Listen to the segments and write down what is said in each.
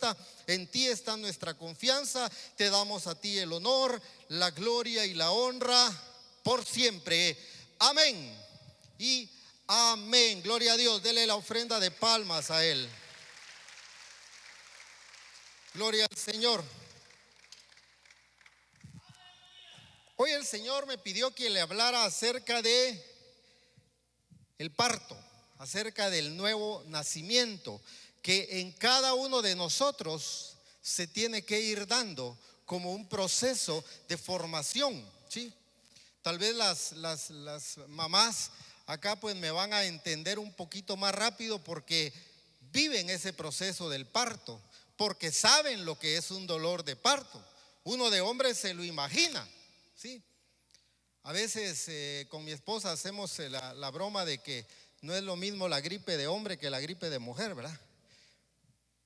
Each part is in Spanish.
respuesta. En ti está nuestra confianza. Te damos a ti el honor, la gloria y la honra por siempre. Amén y amén. Gloria a Dios. Dele la ofrenda de palmas a Él. Gloria al Señor. Hoy el Señor me pidió que le hablara acerca de el parto, acerca del nuevo nacimiento que en cada uno de nosotros se tiene que ir dando como un proceso de formación, ¿sí? Tal vez las mamás acá pues me van a entender un poquito más rápido porque viven ese proceso del parto, porque saben lo que es un dolor de parto. Uno de hombre se lo imagina, ¿sí? A veces con mi esposa hacemos la broma de que no es lo mismo la gripe de hombre que la gripe de mujer, ¿verdad?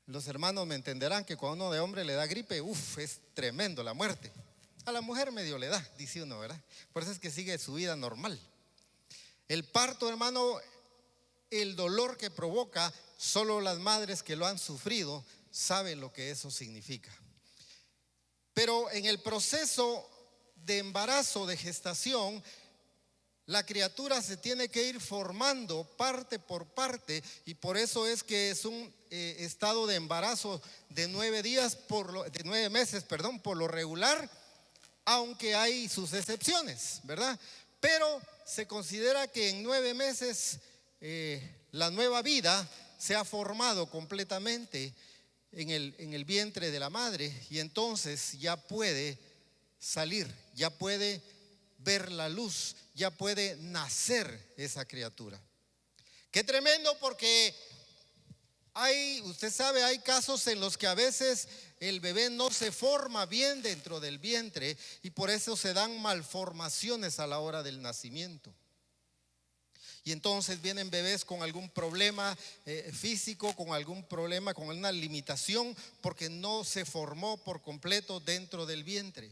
Los hermanos me entenderán que cuando uno de hombre le da gripe, es tremendo la muerte. A la mujer medio le da, dice uno, ¿verdad? Por eso es que sigue su vida normal. El parto, hermano, el dolor que provoca, solo las madres que lo han sufrido saben lo que eso significa. Pero en el proceso de embarazo, de gestación, la criatura se tiene que ir formando parte por parte, y por eso es que es un estado de embarazo de 9 meses, por lo regular, aunque hay sus excepciones, ¿verdad? Pero se considera que en 9 meses la nueva vida se ha formado completamente en el vientre de la madre, y entonces ya puede salir, ya puede ver la luz, ya puede nacer esa criatura. Qué tremendo, porque usted sabe, hay casos en los que a veces el bebé no se forma bien dentro del vientre y por eso se dan malformaciones a la hora del nacimiento. Y entonces vienen bebés con algún problema físico, con algún problema, con una limitación, porque no se formó por completo dentro del vientre.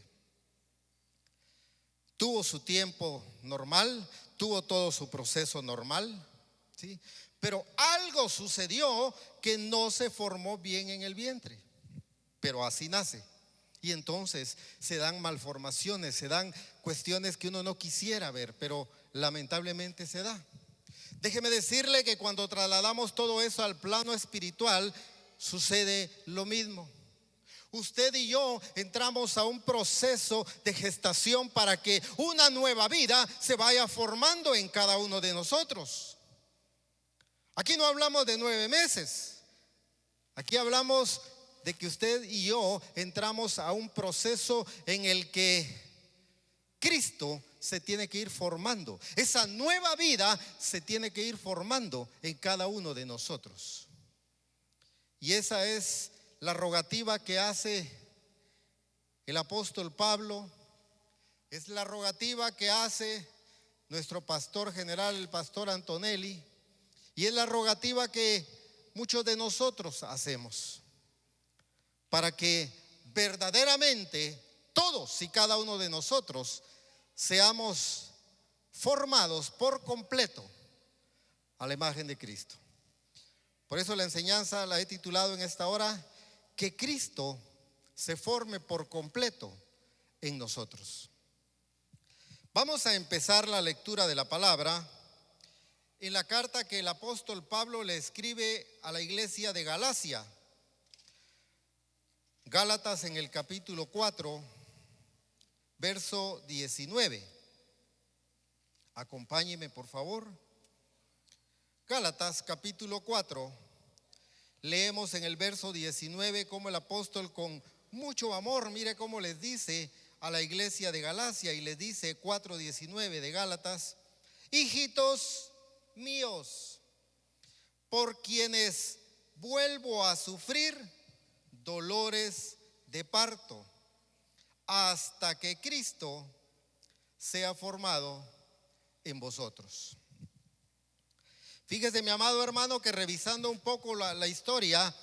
Tuvo su tiempo normal, tuvo todo su proceso normal, ¿sí? Pero algo sucedió que no se formó bien en el vientre, pero así nace. Y entonces se dan malformaciones, se dan cuestiones que uno no quisiera ver, pero lamentablemente se da. Déjeme decirle que cuando trasladamos todo eso al plano espiritual, sucede lo mismo. Usted y yo entramos a un proceso de gestación para que una nueva vida se vaya formando en cada uno de nosotros. Aquí no hablamos de 9 meses. Aquí hablamos de que usted y yo entramos a un proceso en el que Cristo se tiene que ir formando. Esa nueva vida se tiene que ir formando en cada uno de nosotros. Y esa es la rogativa que hace el apóstol Pablo, es la rogativa que hace nuestro pastor general, el pastor Antonelli, y es la rogativa que muchos de nosotros hacemos, para que verdaderamente todos y cada uno de nosotros seamos formados por completo a la imagen de Cristo. Por eso la enseñanza la he titulado en esta hora: que Cristo se forme por completo en nosotros. Vamos a empezar la lectura de la palabra en la carta que el apóstol Pablo le escribe a la iglesia de Galacia. Gálatas, en el capítulo 4, verso 19. Acompáñeme, por favor. Gálatas capítulo 4. Leemos en el verso 19 cómo el apóstol, con mucho amor, mire cómo les dice a la iglesia de Galacia, y les dice 4:19 de Gálatas: hijitos míos, por quienes vuelvo a sufrir dolores de parto, hasta que Cristo sea formado en vosotros. Fíjese, mi amado hermano, que revisando un poco la historia,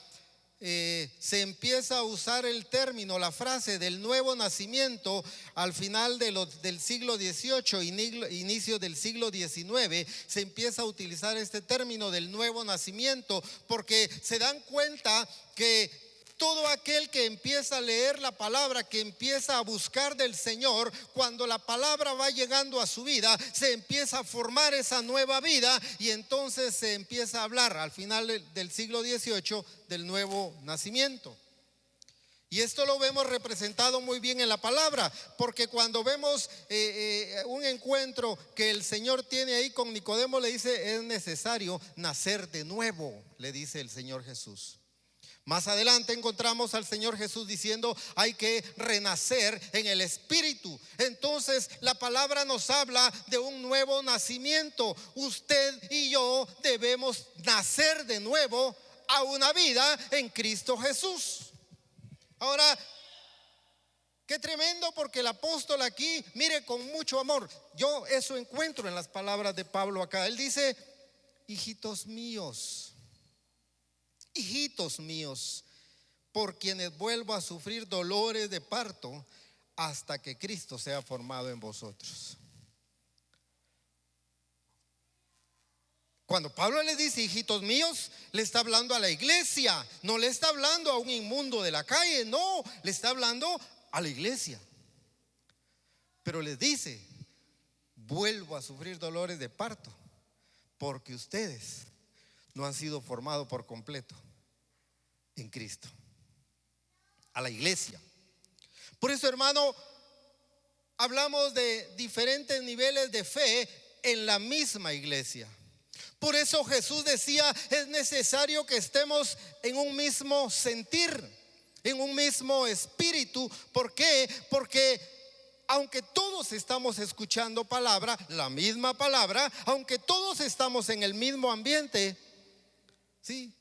se empieza a usar el término, la frase del nuevo nacimiento al final del siglo XVIII, inicio del siglo XIX. Se empieza a utilizar este término del nuevo nacimiento porque se dan cuenta que Todo aquel que empieza a leer la palabra, que empieza a buscar del Señor, cuando la palabra va llegando a su vida, se empieza a formar esa nueva vida y entonces se empieza a hablar al final del siglo XVIII del nuevo nacimiento. Y esto lo vemos representado muy bien en la palabra, porque cuando vemos un encuentro que el Señor tiene ahí con Nicodemo, le dice: es necesario nacer de nuevo, le dice el Señor Jesús. Más adelante encontramos al Señor Jesús diciendo: hay que renacer en el Espíritu. Entonces la palabra nos habla de un nuevo nacimiento. Usted y yo debemos nacer de nuevo a una vida en Cristo Jesús. Ahora, qué tremendo, porque el apóstol aquí, mire, con mucho amor, yo eso encuentro en las palabras de Pablo acá. Él dice: hijitos míos, por quienes vuelvo a sufrir dolores de parto hasta que Cristo sea formado en vosotros. Cuando Pablo le dice hijitos míos, le está hablando a la iglesia, no le está hablando a un inmundo de la calle, no, le está hablando a la iglesia. Pero les dice: vuelvo a sufrir dolores de parto porque ustedes no han sido formados por completo en Cristo. A la iglesia. Por eso, hermano, hablamos de diferentes niveles de fe en la misma iglesia. Por eso Jesús decía: es necesario que estemos en un mismo sentir, en un mismo espíritu. ¿Por qué? Porque aunque todos estamos escuchando palabra, la misma palabra, aunque todos estamos en el mismo ambiente, sí,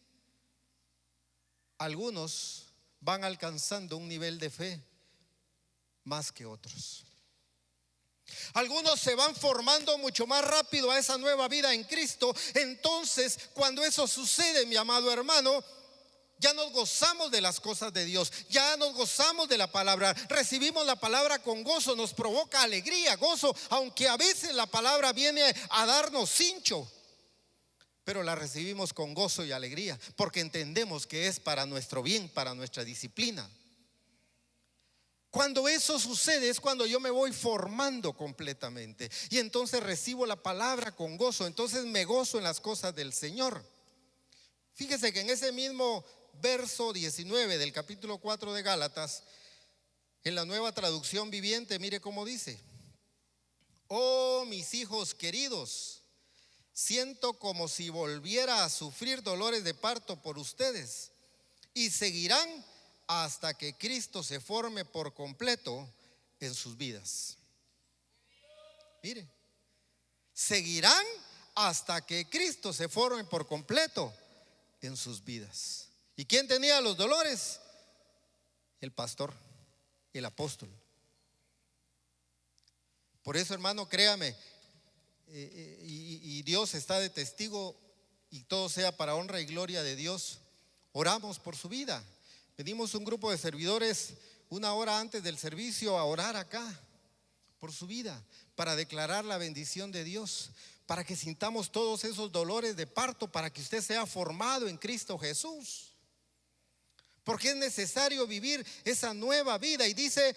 algunos van alcanzando un nivel de fe más que otros. Algunos se van formando mucho más rápido a esa nueva vida en Cristo. Entonces, cuando eso sucede, mi amado hermano, ya nos gozamos de las cosas de Dios, ya nos gozamos de la palabra, recibimos la palabra con gozo, nos provoca alegría, gozo, aunque a veces la palabra viene a darnos cincho, pero la recibimos con gozo y alegría, porque entendemos que es para nuestro bien, para nuestra disciplina. Cuando eso sucede es cuando yo me voy formando completamente y entonces recibo la palabra con gozo, entonces me gozo en las cosas del Señor. Fíjese que en ese mismo verso 19 del capítulo 4 de Gálatas, en la Nueva Traducción Viviente, mire cómo dice: oh, mis hijos queridos, siento como si volviera a sufrir dolores de parto por ustedes, y seguirán hasta que Cristo se forme por completo en sus vidas. Mire, seguirán hasta que Cristo se forme por completo en sus vidas. ¿Y quién tenía los dolores? El pastor, el apóstol. Por eso, hermano, créame, y Dios está de testigo, y todo sea para honra y gloria de Dios. Oramos por su vida. Pedimos un grupo de servidores una hora antes del servicio a orar acá por su vida, para declarar la bendición de Dios, para que sintamos todos esos dolores de parto, para que usted sea formado en Cristo Jesús. Porque es necesario vivir esa nueva vida. Y dice,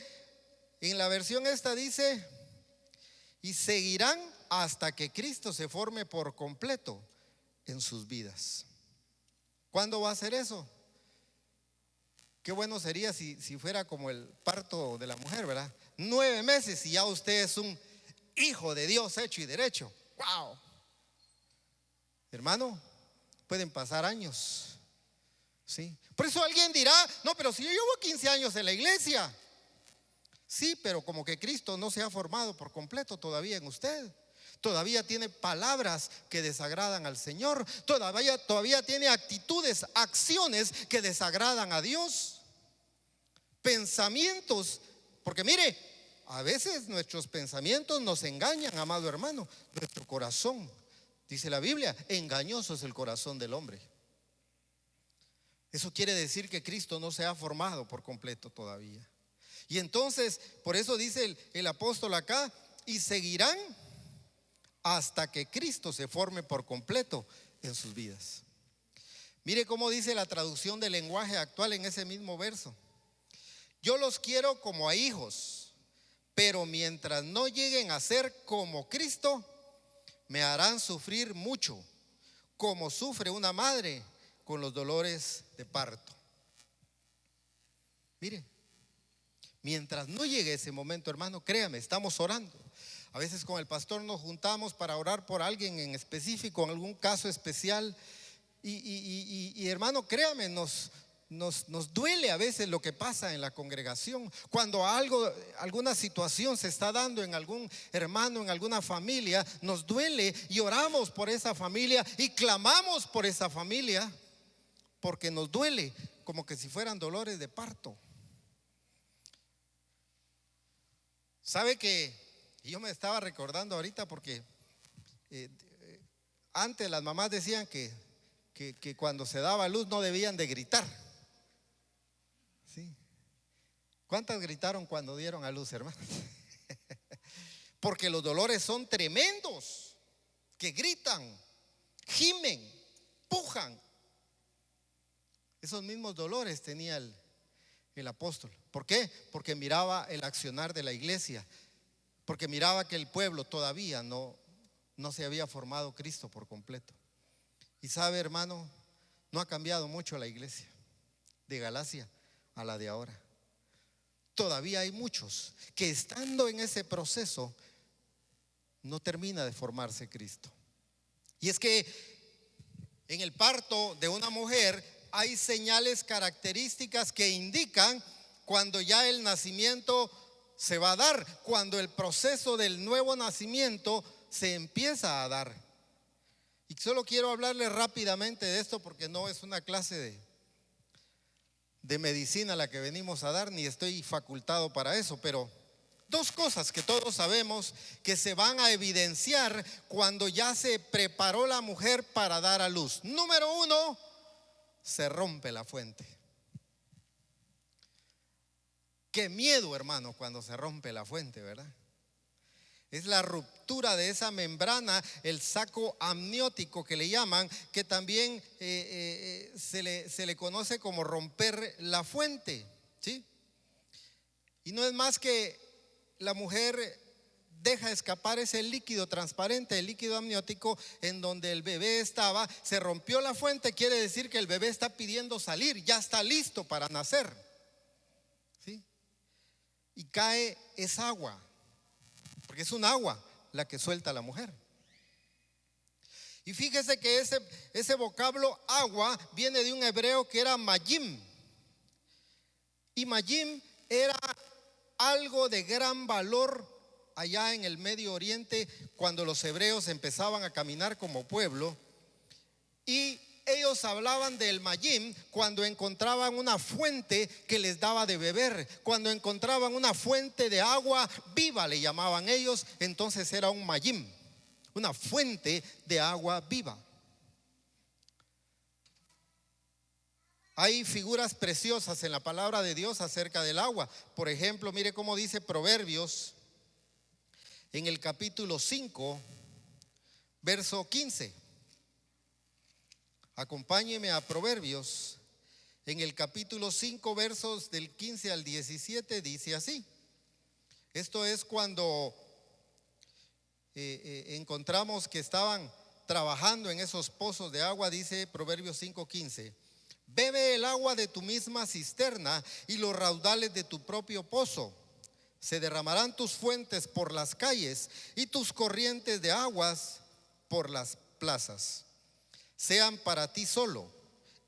en la versión esta dice: y seguirán hasta que Cristo se forme por completo en sus vidas. ¿Cuándo va a ser eso? Qué bueno sería si fuera como el parto de la mujer, ¿verdad? 9 meses y ya usted es un hijo de Dios hecho y derecho. ¡Wow! Hermano, pueden pasar años, ¿sí? Por eso alguien dirá: no, pero si yo llevo 15 años en la iglesia. Sí, pero como que Cristo no se ha formado por completo todavía en usted. Todavía tiene palabras que desagradan al Señor. Todavía tiene actitudes, acciones que desagradan a Dios. Pensamientos, porque mire, a veces nuestros pensamientos nos engañan, amado hermano. Nuestro corazón, dice la Biblia, engañoso es el corazón del hombre. Eso quiere decir que Cristo no se ha formado por completo todavía. Y entonces, por eso dice el apóstol acá: y seguirán hasta que Cristo se forme por completo en sus vidas. Mire cómo dice la traducción del lenguaje actual en ese mismo verso. Yo los quiero como a hijos, pero mientras no lleguen a ser como Cristo, me harán sufrir mucho, como sufre una madre con los dolores de parto. Mire, mientras no llegue ese momento, hermano, créame, estamos orando. A veces con el pastor nos juntamos para orar por alguien en específico, en algún caso especial. Y hermano, créame, nos duele a veces lo que pasa en la congregación. Cuando alguna situación se está dando en algún hermano, en alguna familia, nos duele y oramos por esa familia y clamamos por esa familia, porque nos duele como que si fueran dolores de parto. ¿Sabe que yo me estaba recordando ahorita porque antes las mamás decían que cuando se daba a luz no debían de gritar? ¿Sí? ¿Cuántas gritaron cuando dieron a luz, hermanos? Porque los dolores son tremendos, que gritan, gimen, pujan. Esos mismos dolores tenía el apóstol. ¿Por qué? Porque miraba el accionar de la iglesia, porque miraba que el pueblo todavía no se había formado Cristo por completo. Y sabe, hermano, no ha cambiado mucho la iglesia de Galacia a la de ahora. Todavía hay muchos que estando en ese proceso no termina de formarse Cristo. Y es que en el parto de una mujer hay señales características que indican cuando ya el nacimiento se va a dar, cuando el proceso del nuevo nacimiento se empieza a dar. Y solo quiero hablarles rápidamente de esto porque no es una clase de medicina la que venimos a dar, ni estoy facultado para eso, pero dos cosas que todos sabemos que se van a evidenciar cuando ya se preparó la mujer para dar a luz. Número uno, se rompe la fuente. Qué miedo, hermano, cuando se rompe la fuente, ¿verdad? Es la ruptura de esa membrana, el saco amniótico que le llaman, que también se le conoce como romper la fuente, ¿sí? Y no es más que la mujer deja escapar ese líquido transparente, el líquido amniótico en donde el bebé estaba. Se rompió la fuente, quiere decir que el bebé está pidiendo salir, ya está listo para nacer, ¿sí? Y cae esa agua, porque es un agua la que suelta la mujer. Y fíjese que ese vocablo agua viene de un hebreo que era mayim. Y mayim era algo de gran valor allá en el Medio Oriente cuando los hebreos empezaban a caminar como pueblo. Y ellos hablaban del mayim cuando encontraban una fuente que les daba de beber, cuando encontraban una fuente de agua viva, le llamaban ellos. Entonces era un mayim, una fuente de agua viva. Hay figuras preciosas en la palabra de Dios acerca del agua. Por ejemplo, mire cómo dice Proverbios en el capítulo 5, verso 15. Acompáñeme a Proverbios en el capítulo 5, versos del 15 al 17, dice así. Esto es cuando encontramos que estaban trabajando en esos pozos de agua. Dice Proverbios 5:15: bebe el agua de tu misma cisterna y los raudales de tu propio pozo. Se derramarán tus fuentes por las calles y tus corrientes de aguas por las plazas. Sean para ti solo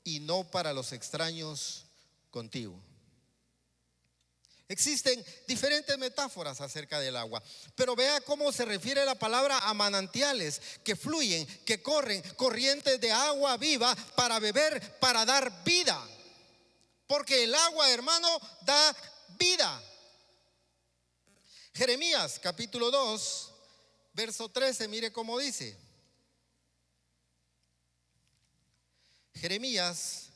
y no para los extraños contigo. Existen diferentes metáforas acerca del agua, pero vea cómo se refiere la palabra a manantiales que fluyen, que corren, corrientes de agua viva para beber, para dar vida. Porque el agua, hermano, da vida. Jeremías capítulo 2, verso 13, mire cómo dice. Jeremías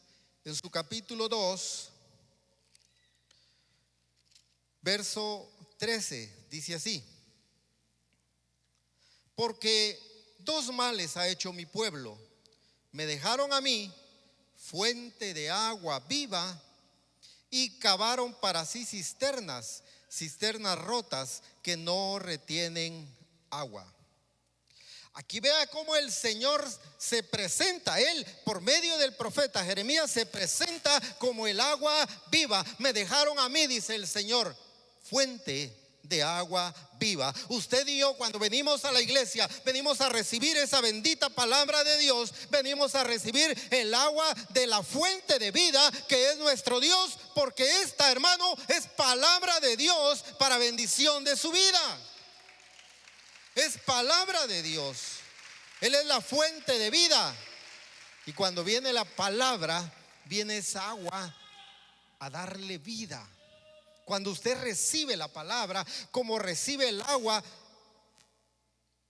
en su capítulo 2, verso 13, dice así: porque dos males ha hecho mi pueblo. Me dejaron a mí, fuente de agua viva, y cavaron para sí cisternas rotas que no retienen agua. Aquí vea cómo el Señor se presenta. Él, por medio del profeta Jeremías, se presenta como el agua viva. Me dejaron a mí, dice el Señor, fuente de agua viva. Usted y yo, cuando venimos a la iglesia, venimos a recibir esa bendita palabra de Dios. Venimos a recibir el agua de la fuente de vida, que es nuestro Dios, porque esta, hermano, es palabra de Dios para bendición de su vida. Es palabra de Dios. Él es la fuente de vida. Y cuando viene la palabra, viene esa agua a darle vida. Cuando usted recibe la palabra, como recibe el agua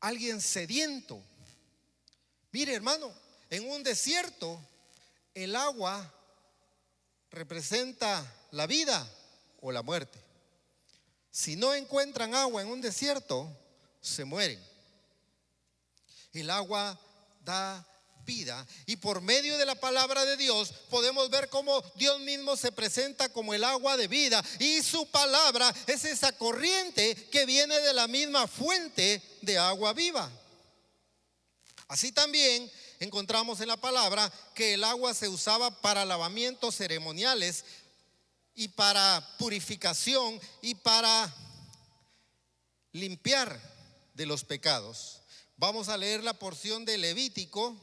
alguien sediento. Mire, hermano, en un desierto el agua representa la vida o la muerte. Si no encuentran agua en un desierto, se mueren. El agua da vida, y por medio de la palabra de Dios podemos ver cómo Dios mismo se presenta como el agua de vida, y su palabra es esa corriente que viene de la misma fuente de agua viva. Así también encontramos en la palabra que el agua se usaba para lavamientos ceremoniales y para purificación y para limpiar de los pecados. Vamos a leer la porción de Levítico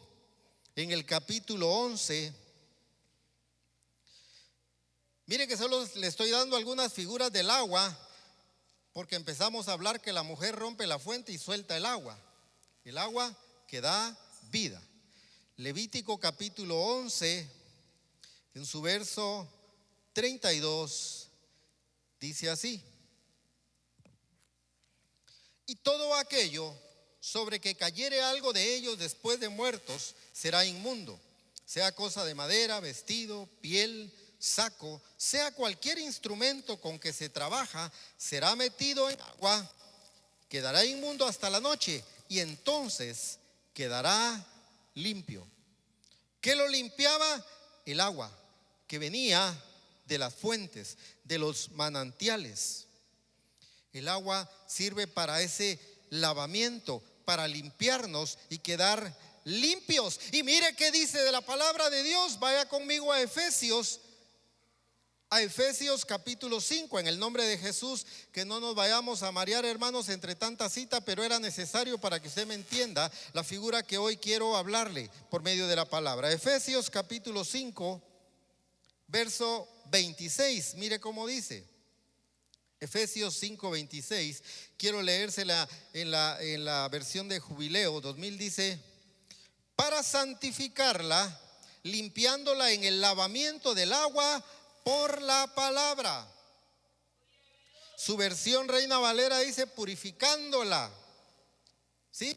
en el capítulo 11. Mire que solo le estoy dando algunas figuras del agua, porque empezamos a hablar que la mujer rompe la fuente y suelta el agua que da vida. Levítico capítulo 11, en su verso 32, dice así: y todo aquello sobre que cayere algo de ellos después de muertos será inmundo, sea cosa de madera, vestido, piel, saco, sea cualquier instrumento con que se trabaja, será metido en agua, quedará inmundo hasta la noche, y entonces quedará limpio. ¿Qué lo limpiaba? El agua que venía de las fuentes, de los manantiales. El agua sirve para ese lavamiento, para limpiarnos y quedar limpios. Y mire qué dice de la palabra de Dios. Vaya conmigo a Efesios capítulo 5, en el nombre de Jesús, que no nos vayamos a marear, hermanos, entre tanta cita, pero era necesario para que usted me entienda la figura que hoy quiero hablarle por medio de la palabra. Efesios capítulo 5, verso 26, mire cómo dice. Efesios 5:26, quiero leérsela en la versión de Jubileo 2000, dice: para santificarla, limpiándola en el lavamiento del agua por la palabra. Su versión Reina Valera dice: purificándola, ¿sí?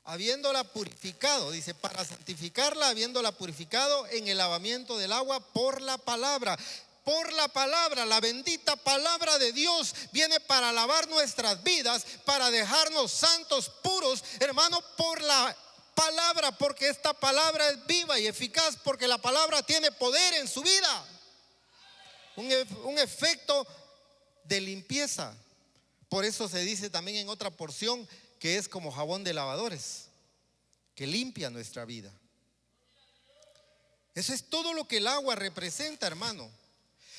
Habiéndola purificado, dice, para santificarla, habiéndola purificado en el lavamiento del agua por la palabra. Por la palabra, la bendita palabra de Dios viene para lavar nuestras vidas, para dejarnos santos, puros, hermano, por la palabra, porque esta palabra es viva y eficaz, porque la palabra tiene poder en su vida, un efecto de limpieza. Por eso se dice también en otra porción que es como jabón de lavadores, que limpia nuestra vida. Eso es todo lo que el agua representa, hermano.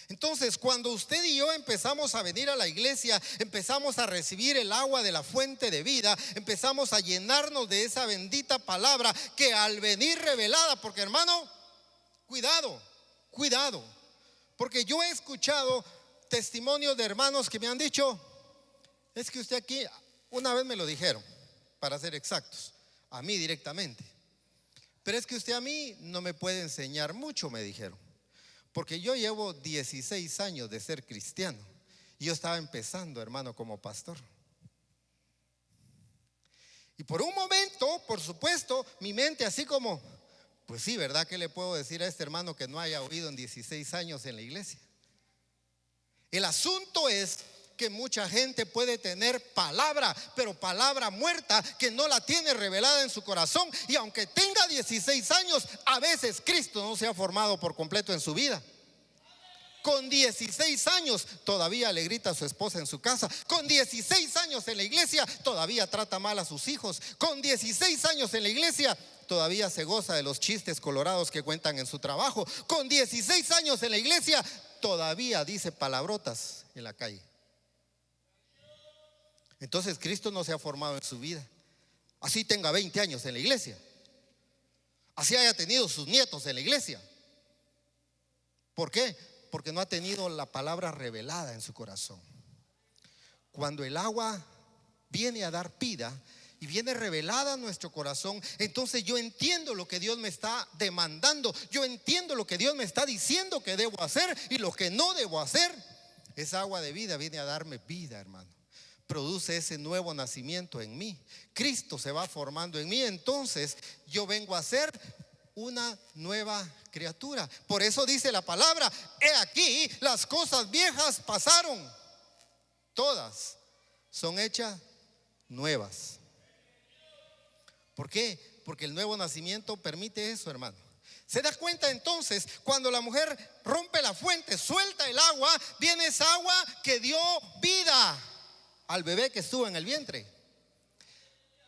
Entonces, cuando usted y yo empezamos a venir a la iglesia, empezamos a recibir el agua de la fuente de vida, empezamos a llenarnos de esa bendita palabra que al venir revelada, porque, hermano, cuidado, porque yo he escuchado testimonios de hermanos que me han dicho: es que usted aquí, una vez me lo dijeron, para ser exactos, a mí directamente, pero es que usted a mí no me puede enseñar mucho, me dijeron. Porque yo llevo 16 años de ser cristiano y yo estaba empezando, hermano, como pastor. Y por un momento, por supuesto, mi mente así como: pues sí, ¿verdad? ¿Qué le puedo decir a este hermano que no haya oído en 16 años en la iglesia? El asunto es que mucha gente puede tener palabra, pero palabra muerta que no la tiene revelada en su corazón. Y aunque tenga 16 años, a veces Cristo no se ha formado por completo en su vida. Con 16 años todavía le grita a su esposa en su casa. Con 16 años en la iglesia todavía trata mal a sus hijos. Con 16 años en la iglesia todavía se goza de los chistes colorados que cuentan en su trabajo. Con 16 años en la iglesia todavía dice palabrotas en la calle. Entonces Cristo no se ha formado en su vida. Así tenga 20 años en la iglesia, así haya tenido sus nietos en la iglesia. ¿Por qué? Porque no ha tenido la palabra revelada en su corazón. Cuando el agua viene a dar vida y viene revelada a nuestro corazón, entonces yo entiendo lo que Dios me está demandando. Yo entiendo lo que Dios me está diciendo que debo hacer y lo que no debo hacer. Esa agua de vida viene a darme vida, hermano. Produce ese nuevo nacimiento en mí. Cristo se va formando en mí. Entonces yo vengo a ser una nueva criatura. Por eso dice la palabra: he aquí, las cosas viejas pasaron, todas son hechas nuevas. ¿Por qué? Porque el nuevo nacimiento permite eso, hermano. ¿Se da cuenta entonces? Cuando la mujer rompe la fuente, suelta el agua, viene esa agua que dio vida al bebé que estuvo en el vientre.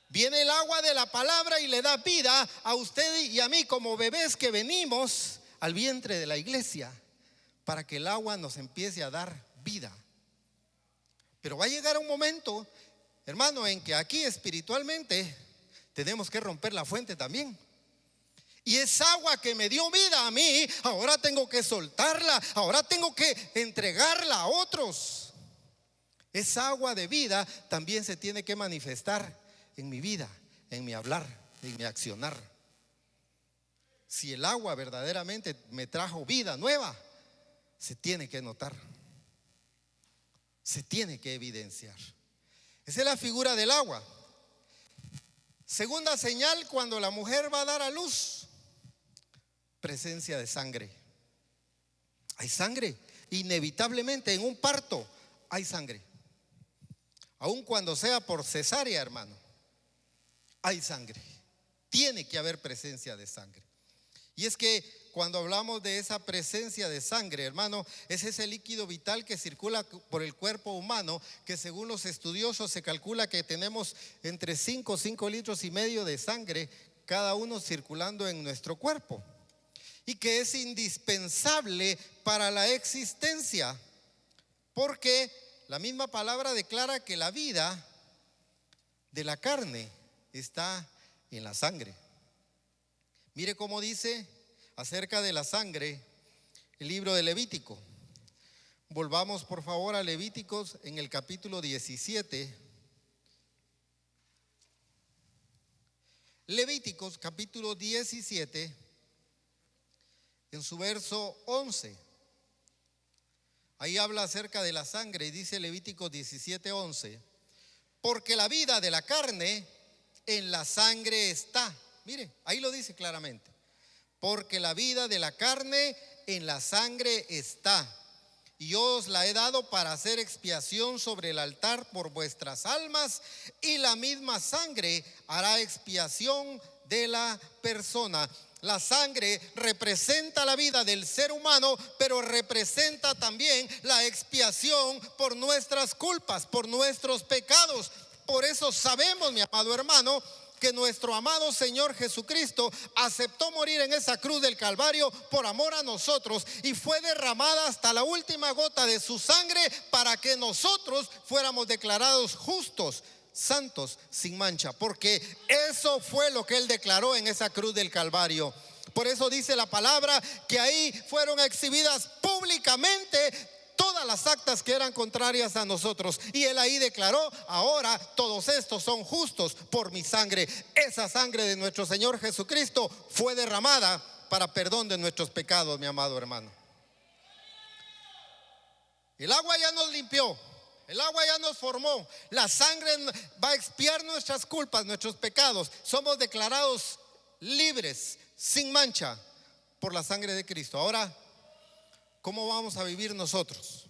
Viene el agua de la palabra y le da vida a usted y a mí como bebés que venimos al vientre de la iglesia, para que el agua nos empiece a dar vida. Pero va a llegar un momento, hermano, en que aquí espiritualmente tenemos que romper la fuente también. Y esa agua que me dio vida a mí, ahora tengo que soltarla, ahora tengo que entregarla a otros. Esa agua de vida también se tiene que manifestar en mi vida, en mi hablar, en mi accionar. Si el agua verdaderamente me trajo vida nueva, se tiene que notar, se tiene que evidenciar. Esa es la figura del agua. Segunda señal, cuando la mujer va a dar a luz: presencia de sangre. Hay sangre, inevitablemente en un parto hay sangre. Aun cuando sea por cesárea, hermano, hay sangre. Tiene que haber presencia de sangre. Y es que cuando hablamos de esa presencia de sangre, hermano, es ese líquido vital que circula por el cuerpo humano, que según los estudiosos se calcula que tenemos entre 5 litros y medio de sangre cada uno circulando en nuestro cuerpo, y que es indispensable para la existencia, porque la misma palabra declara que la vida de la carne está en la sangre. Mire cómo dice acerca de la sangre el libro de Levítico. Volvamos por favor a Levíticos en el capítulo 17. Levíticos capítulo 17, en su verso 11. Ahí habla acerca de la sangre y dice Levíticos 17:11: porque la vida de la carne en la sangre está. Mire, ahí lo dice claramente: porque la vida de la carne en la sangre está, y yo os la he dado para hacer expiación sobre el altar por vuestras almas, y la misma sangre hará expiación de la persona. La sangre representa la vida del ser humano, pero representa también la expiación por nuestras culpas, por nuestros pecados. Por eso sabemos, mi amado hermano, que nuestro amado Señor Jesucristo aceptó morir en esa cruz del Calvario por amor a nosotros, y fue derramada hasta la última gota de su sangre para que nosotros fuéramos declarados justos, santos, sin mancha, porque eso fue lo que Él declaró en esa cruz del Calvario. Por eso dice la palabra que ahí fueron exhibidas públicamente todas las actas que eran contrarias a nosotros, y Él ahí declaró: ahora todos estos son justos por mi sangre. Esa sangre de nuestro Señor Jesucristo fue derramada para perdón de nuestros pecados, mi amado hermano. El agua ya nos limpió, el agua ya nos formó, la sangre va a expiar nuestras culpas, nuestros pecados. Somos declarados libres, sin mancha, por la sangre de Cristo. Ahora, ¿cómo vamos a vivir nosotros?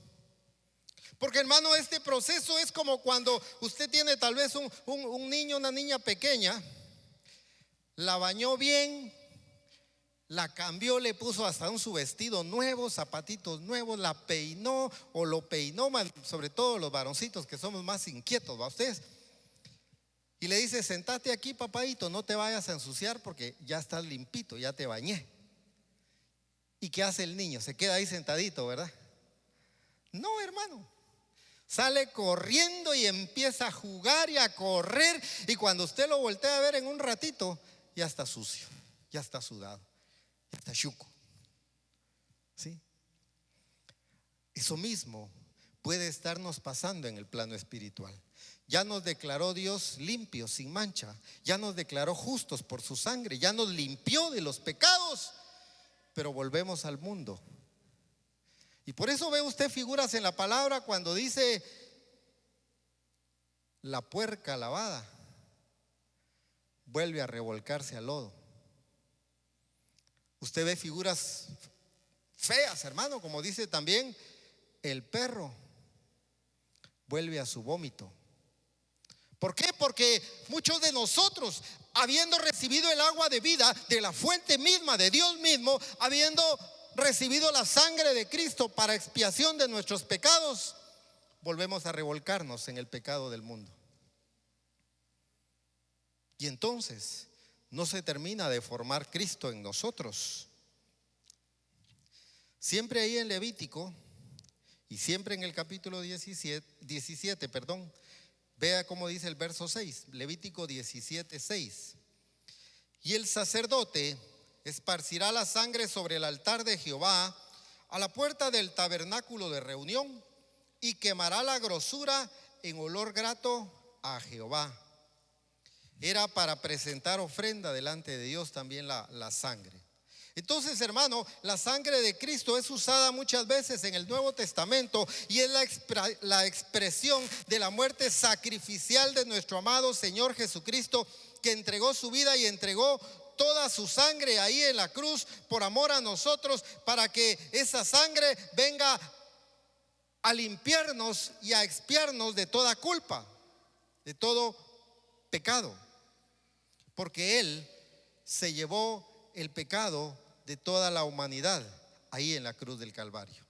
Porque hermano, este proceso es como cuando usted tiene tal vez un niño, una niña pequeña, la bañó bien, la cambió, le puso hasta su vestido nuevo, zapatitos nuevos, la peinó o lo peinó, sobre todo los varoncitos que somos más inquietos, ¿va ustedes? Y le dice: sentate aquí, papadito, no te vayas a ensuciar porque ya estás limpito, ya te bañé. ¿Y qué hace el niño? Se queda ahí sentadito, ¿verdad? No, hermano. Sale corriendo y empieza a jugar y a correr. Y cuando usted lo voltea a ver en un ratito, ya está sucio, ya está sudado, ya está chuco. ¿Sí? Eso mismo puede estarnos pasando en el plano espiritual. Ya nos declaró Dios limpios, sin mancha. Ya nos declaró justos por su sangre. Ya nos limpió de los pecados. Pero volvemos al mundo. Y por eso ve usted figuras en la palabra cuando dice la puerca lavada vuelve a revolcarse al lodo. Usted ve figuras feas, hermano, como dice también el perro vuelve a su vómito. ¿Por qué? Porque muchos de nosotros, habiendo recibido el agua de vida de la fuente misma, de Dios mismo, habiendo recibido la sangre de Cristo para expiación de nuestros pecados, volvemos a revolcarnos en el pecado del mundo. Y entonces no se termina de formar Cristo en nosotros. Siempre ahí en Levítico y siempre en el capítulo 17, vea cómo dice el verso 6, Levítico 17:6. Y el sacerdote esparcirá la sangre sobre el altar de Jehová a la puerta del tabernáculo de reunión y quemará la grosura en olor grato a Jehová. Era para presentar ofrenda delante de Dios también la sangre. Entonces, hermano, la sangre de Cristo es usada muchas veces en el Nuevo Testamento y es la expresión de la muerte sacrificial de nuestro amado Señor Jesucristo, que entregó su vida y entregó toda su sangre ahí en la cruz por amor a nosotros, para que esa sangre venga a limpiarnos y a expiarnos de toda culpa, de todo pecado, porque Él se llevó el pecado de toda la humanidad ahí en la cruz del Calvario.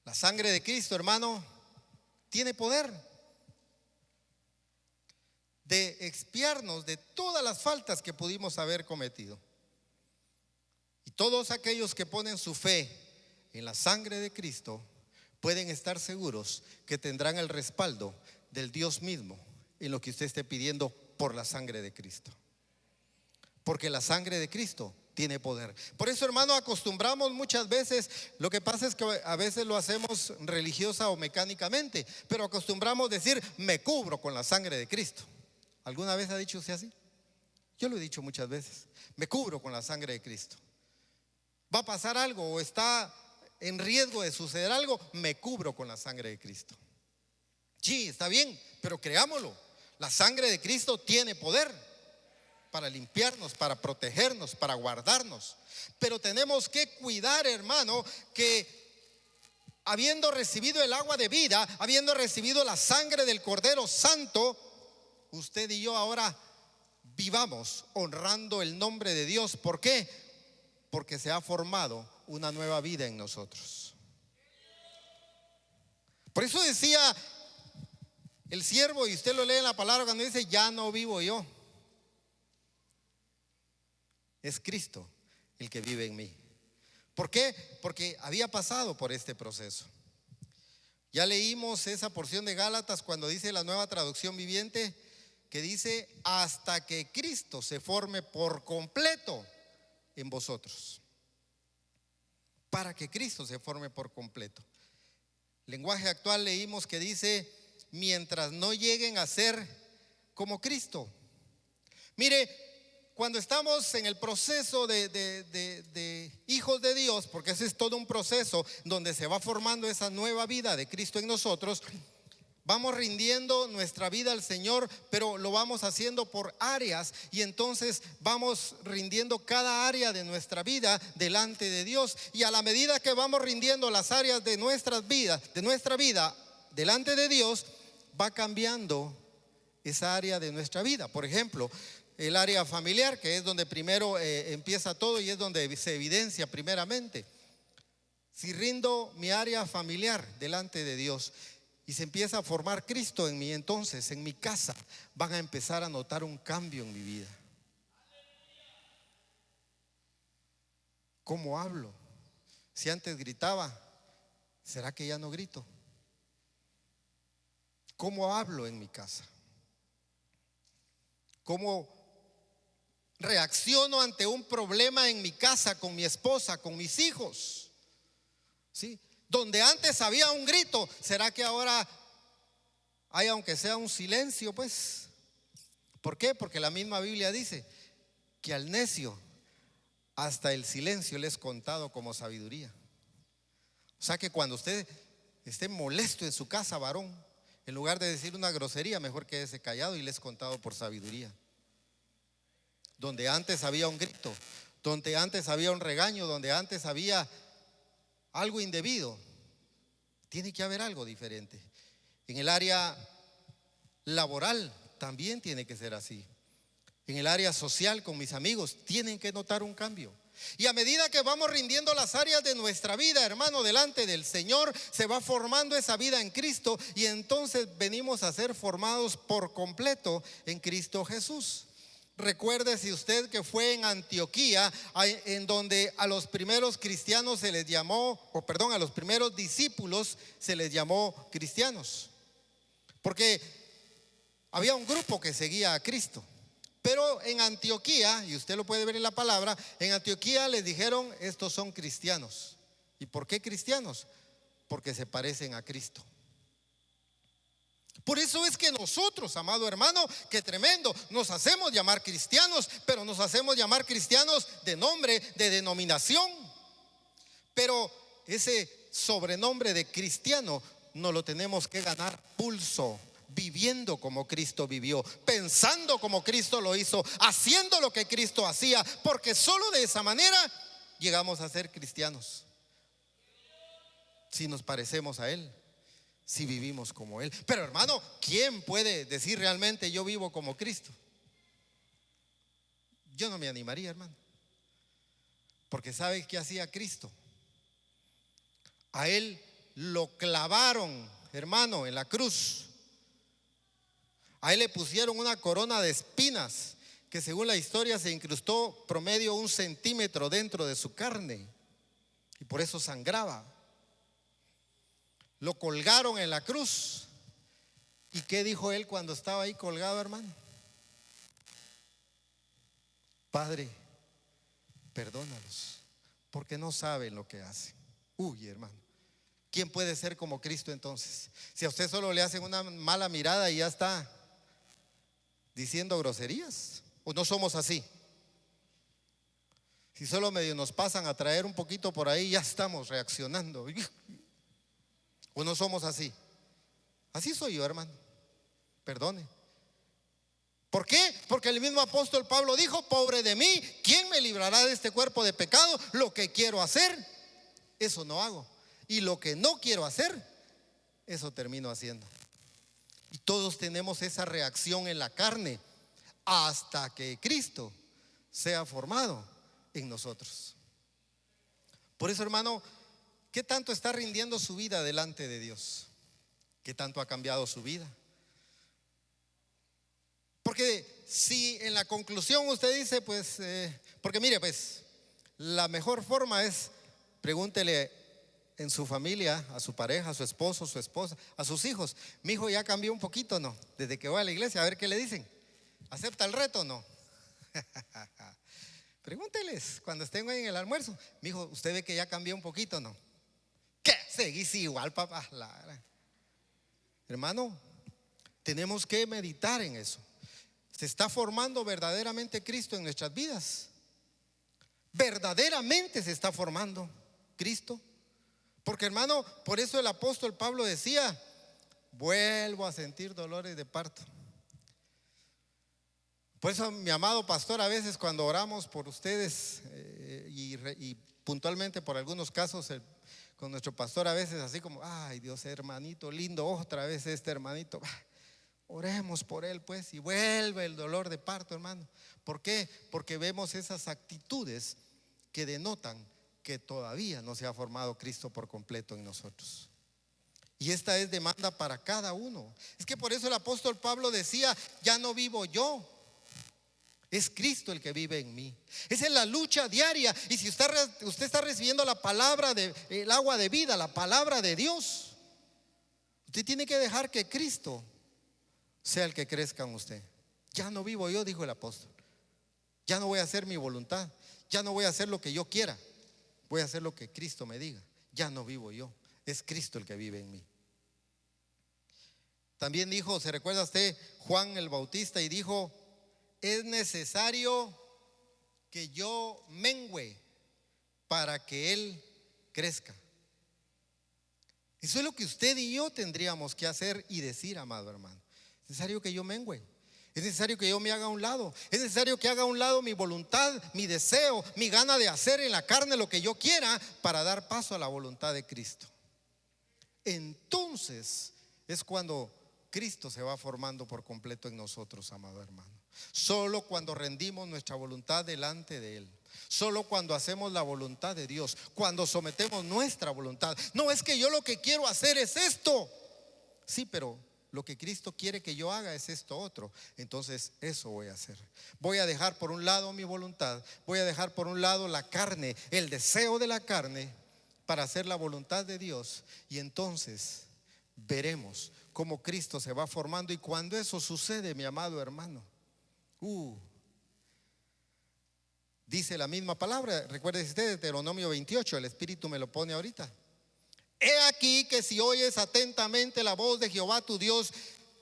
La sangre de Cristo, hermano, tiene poder de expiarnos de todas las faltas que pudimos haber cometido. Y todos aquellos que ponen su fe en la sangre de Cristo pueden estar seguros que tendrán el respaldo del Dios mismo en lo que usted esté pidiendo por la sangre de Cristo. Porque la sangre de Cristo tiene poder. Por eso, hermano, acostumbramos muchas veces, lo que pasa es que a veces lo hacemos religiosa o mecánicamente, pero acostumbramos decir: me cubro con la sangre de Cristo. ¿Alguna vez ha dicho usted así? Yo lo he dicho muchas veces: me cubro con la sangre de Cristo. Va a pasar algo o está en riesgo de suceder algo, me cubro con la sangre de Cristo. Sí, está bien, pero creámoslo. La sangre de Cristo tiene poder para limpiarnos, para protegernos, para guardarnos. Pero tenemos que cuidar, hermano, que habiendo recibido el agua de vida, habiendo recibido la sangre del Cordero Santo, usted y yo ahora vivamos honrando el nombre de Dios. ¿Por qué? Porque se ha formado una nueva vida en nosotros. Por eso decía el siervo, y usted lo lee en la palabra cuando dice: ya no vivo yo, es Cristo el que vive en mí. ¿Por qué? Porque había pasado por este proceso. Ya leímos esa porción de Gálatas cuando dice la Nueva Traducción Viviente, que dice: hasta que Cristo se forme por completo en vosotros. Para que Cristo se forme por completo. Lenguaje actual leímos que dice: mientras no lleguen a ser como Cristo. Mire, cuando estamos en el proceso de hijos de Dios, porque ese es todo un proceso donde se va formando esa nueva vida de Cristo en nosotros, Vamos rindiendo nuestra vida al Señor, pero lo vamos haciendo por áreas, y entonces vamos rindiendo cada área de nuestra vida delante de Dios. Y a la medida que vamos rindiendo las áreas de nuestra vida delante de Dios, va cambiando esa área de nuestra vida. Por ejemplo, el área familiar, que es donde primero empieza todo y es donde se evidencia primeramente. Si rindo mi área familiar delante de Dios y se empieza a formar Cristo en mí, entonces en mi casa van a empezar a notar un cambio en mi vida. ¿Cómo hablo? Si antes gritaba, ¿será que ya no grito? ¿Cómo hablo en mi casa? ¿Cómo reacciono ante un problema en mi casa, con mi esposa, con mis hijos? ¿Sí? Donde antes había un grito, ¿será que ahora hay, aunque sea un silencio, pues? ¿Por qué? Porque la misma Biblia dice que al necio hasta el silencio le es contado como sabiduría. O sea que cuando usted esté molesto en su casa, varón, en lugar de decir una grosería, mejor quédese callado y le es contado por sabiduría. Donde antes había un grito, donde antes había un regaño, donde antes había algo indebido, tiene que haber algo diferente. En el área laboral también tiene que ser así. En el área social con mis amigos tienen que notar un cambio. Y a medida que vamos rindiendo las áreas de nuestra vida, hermano, delante del Señor, se va formando esa vida en Cristo, y entonces venimos a ser formados por completo en Cristo Jesús. Recuérdese usted que fue en Antioquía en donde a los primeros cristianos se les llamó, a los primeros discípulos se les llamó cristianos, porque había un grupo que seguía a Cristo. Pero en Antioquía, y usted lo puede ver en la palabra, en Antioquía les dijeron: estos son cristianos. ¿Y por qué cristianos? Porque se parecen a Cristo. Por eso es que nosotros, amado hermano, qué tremendo, nos hacemos llamar cristianos, pero nos hacemos llamar cristianos de nombre, de denominación. Pero ese sobrenombre de cristiano no lo tenemos que ganar pulso, viviendo como Cristo vivió, pensando como Cristo lo hizo, haciendo lo que Cristo hacía, porque solo de esa manera llegamos a ser cristianos. Si nos parecemos a Él, si vivimos como Él. Pero hermano, ¿quién puede decir realmente yo vivo como Cristo? Yo no me animaría, hermano, porque ¿sabe qué hacía Cristo? A Él lo clavaron, hermano, en la cruz. A Él le pusieron una corona de espinas que, según la historia, se incrustó promedio 1 centímetro dentro de su carne, y por eso sangraba. Lo colgaron en la cruz. ¿Y qué dijo Él cuando estaba ahí colgado, hermano? Padre, perdónalos, porque no saben lo que hacen. Uy, hermano, ¿quién puede ser como Cristo entonces? Si a usted solo le hacen una mala mirada y ya está diciendo groserías. ¿O no somos así? Si solo medio nos pasan a traer un poquito por ahí, ya estamos reaccionando. ¿O no somos así? Así soy yo, hermano. Perdone. ¿Por qué? Porque el mismo apóstol Pablo dijo: pobre de mí, ¿quién me librará de este cuerpo de pecado? Lo que quiero hacer, eso no hago, y lo que no quiero hacer, eso termino haciendo. Y todos tenemos esa reacción en la carne hasta que Cristo sea formado en nosotros. Por eso, hermano, ¿qué tanto está rindiendo su vida delante de Dios? ¿Qué tanto ha cambiado su vida? Porque si en la conclusión usted dice, pues, porque mire, pues, la mejor forma es: pregúntele en su familia, a su pareja, a su esposo, su esposa, a sus hijos: mi hijo ya cambió un poquito, ¿no? Desde que voy a la iglesia, a ver qué le dicen. ¿Acepta el reto o no? Pregúnteles cuando estén en el almuerzo: mi hijo, ¿usted ve que ya cambió un poquito, no? ¿Qué? Seguís igual, papá. Hermano, tenemos que meditar en eso. ¿Se está formando verdaderamente Cristo en nuestras vidas? ¿Verdaderamente se está formando Cristo? Porque, hermano, por eso el apóstol Pablo decía: vuelvo a sentir dolores de parto. Por eso, mi amado pastor, a veces cuando oramos por ustedes y puntualmente por algunos casos con nuestro pastor, a veces así como, ay Dios, hermanito lindo, otra vez este hermanito, oremos por él pues, y vuelve el dolor de parto, hermano. ¿Por qué? Porque vemos esas actitudes que denotan que todavía no se ha formado Cristo por completo en nosotros. Y esta es demanda para cada uno. Es que por eso el apóstol Pablo decía, ya no vivo yo, es Cristo el que vive en mí. Esa es la lucha diaria. Y si usted está recibiendo la palabra, el agua de vida, la palabra de Dios, usted tiene que dejar que Cristo sea el que crezca en usted. Ya no vivo yo, dijo el apóstol. Ya no voy a hacer mi voluntad. Ya no voy a hacer lo que yo quiera. Voy a hacer lo que Cristo me diga. Ya no vivo yo, es Cristo el que vive en mí. También dijo, ¿se recuerda usted Juan el Bautista? Y dijo, es necesario que yo mengüe para que Él crezca. Eso es lo que usted y yo tendríamos que hacer y decir, amado hermano. Es necesario que yo mengüe. Es necesario que yo me haga a un lado. Es necesario que haga a un lado mi voluntad, mi deseo, mi gana de hacer en la carne lo que yo quiera para dar paso a la voluntad de Cristo. Entonces es cuando Cristo se va formando por completo en nosotros, amado hermano. Solo cuando rendimos nuestra voluntad delante de Él. Solo cuando hacemos la voluntad de Dios. Cuando sometemos nuestra voluntad. No es que yo lo que quiero hacer es esto. Sí, pero lo que Cristo quiere que yo haga es esto otro. Entonces eso voy a hacer. Voy a dejar por un lado mi voluntad. Voy a dejar por un lado la carne, el deseo de la carne, para hacer la voluntad de Dios. Y entonces veremos cómo Cristo se va formando. Y cuando eso sucede, mi amado hermano, dice la misma palabra. Recuerde usted Deuteronomio 28. El Espíritu me lo pone ahorita. He aquí que si oyes atentamente la voz de Jehová tu Dios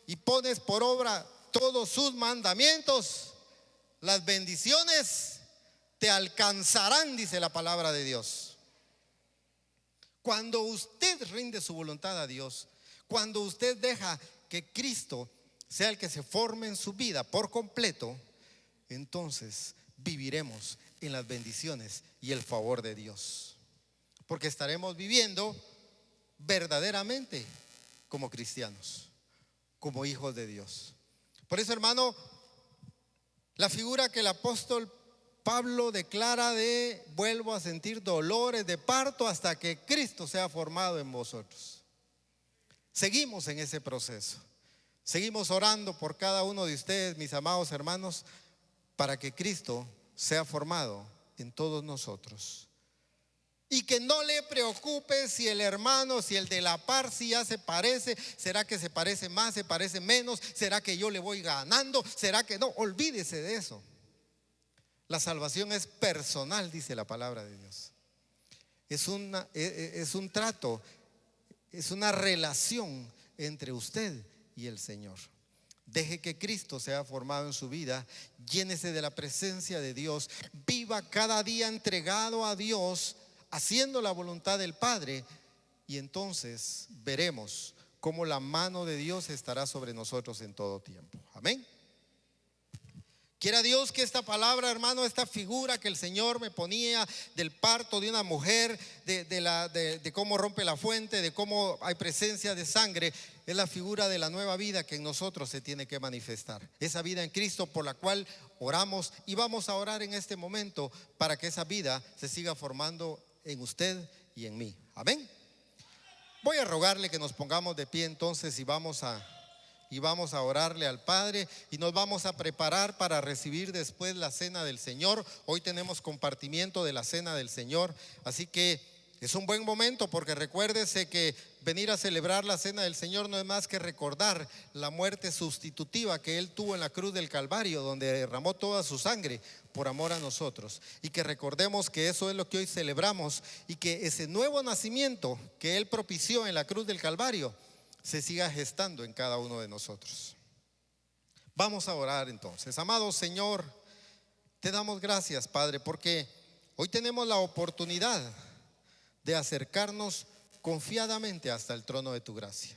y pones por obra todos sus mandamientos, las bendiciones te alcanzarán, dice la palabra de Dios. Cuando usted rinde su voluntad a Dios, cuando usted deja que Cristo sea el que se forme en su vida por completo, entonces viviremos en las bendiciones y el favor de Dios, porque estaremos viviendo verdaderamente como cristianos, como hijos de Dios. Por eso, hermano, la figura que el apóstol Pablo declara de vuelvo a sentir dolores de parto hasta que Cristo sea formado en vosotros. Seguimos en ese proceso. Seguimos orando por cada uno de ustedes, mis amados hermanos, para que Cristo sea formado en todos nosotros. Y que no le preocupe si el hermano, si el de la par, si ya se parece, será que se parece más, se parece menos, será que yo le voy ganando, será que no, olvídese de eso. La salvación es personal, dice la palabra de Dios. Es un trato, es una relación entre usted y el Señor. Deje que Cristo sea formado en su vida, llénese de la presencia de Dios, viva cada día entregado a Dios, haciendo la voluntad del Padre, y entonces veremos cómo la mano de Dios estará sobre nosotros en todo tiempo. Amén. Quiera Dios que esta palabra, hermano, esta figura que el Señor me ponía del parto de una mujer, de cómo rompe la fuente, de cómo hay presencia de sangre, es la figura de la nueva vida que en nosotros se tiene que manifestar. Esa vida en Cristo por la cual oramos y vamos a orar en este momento para que esa vida se siga formando en usted y en mí. Amén. Voy a rogarle que nos pongamos de pie entonces y vamos a orarle al Padre y nos vamos a preparar para recibir después la cena del Señor. Hoy tenemos compartimiento de la cena del Señor, así que es un buen momento, porque recuérdese que venir a celebrar la cena del Señor no es más que recordar la muerte sustitutiva que Él tuvo en la cruz del Calvario, donde derramó toda su sangre por amor a nosotros, y que recordemos que eso es lo que hoy celebramos, y que ese nuevo nacimiento que Él propició en la cruz del Calvario se siga gestando en cada uno de nosotros. Vamos a orar entonces. Amado Señor, te damos gracias, Padre, porque hoy tenemos la oportunidad de acercarnos confiadamente hasta el trono de tu gracia.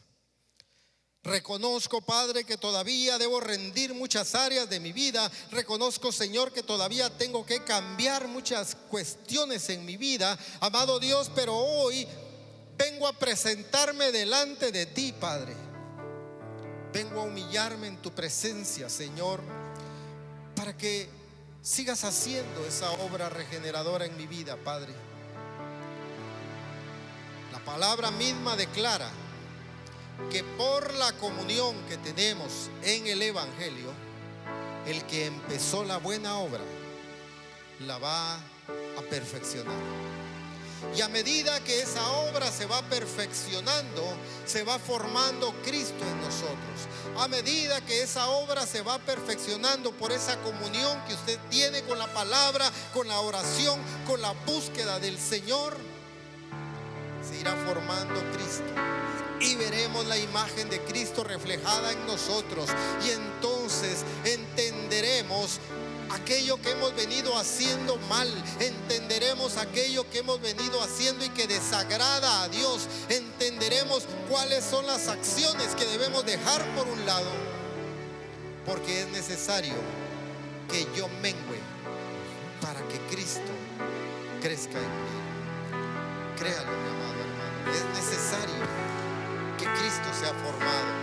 Reconozco, Padre, que todavía debo rendir muchas áreas de mi vida. Reconozco, Señor, que todavía tengo que cambiar muchas cuestiones en mi vida, amado Dios, pero hoy vengo a presentarme delante de ti, Padre. Vengo a humillarme en tu presencia, Señor, para que sigas haciendo esa obra regeneradora en mi vida, Padre. La palabra misma declara que por la comunión que tenemos en el Evangelio, el que empezó la buena obra la va a perfeccionar. Y a medida que esa obra se va perfeccionando, se va formando Cristo en nosotros. A medida que esa obra se va perfeccionando por esa comunión que usted tiene con la palabra, con la oración, con la búsqueda del Señor, se irá formando Cristo. Y veremos la imagen de Cristo reflejada en nosotros. Y entonces entenderemos aquello que hemos venido haciendo mal. Entenderemos aquello que hemos venido haciendo y que desagrada a Dios. Entenderemos cuáles son las acciones que debemos dejar por un lado, porque es necesario que yo mengüe para que Cristo crezca en mí. Créalo, mi amado hermano, es necesario que Cristo sea formado.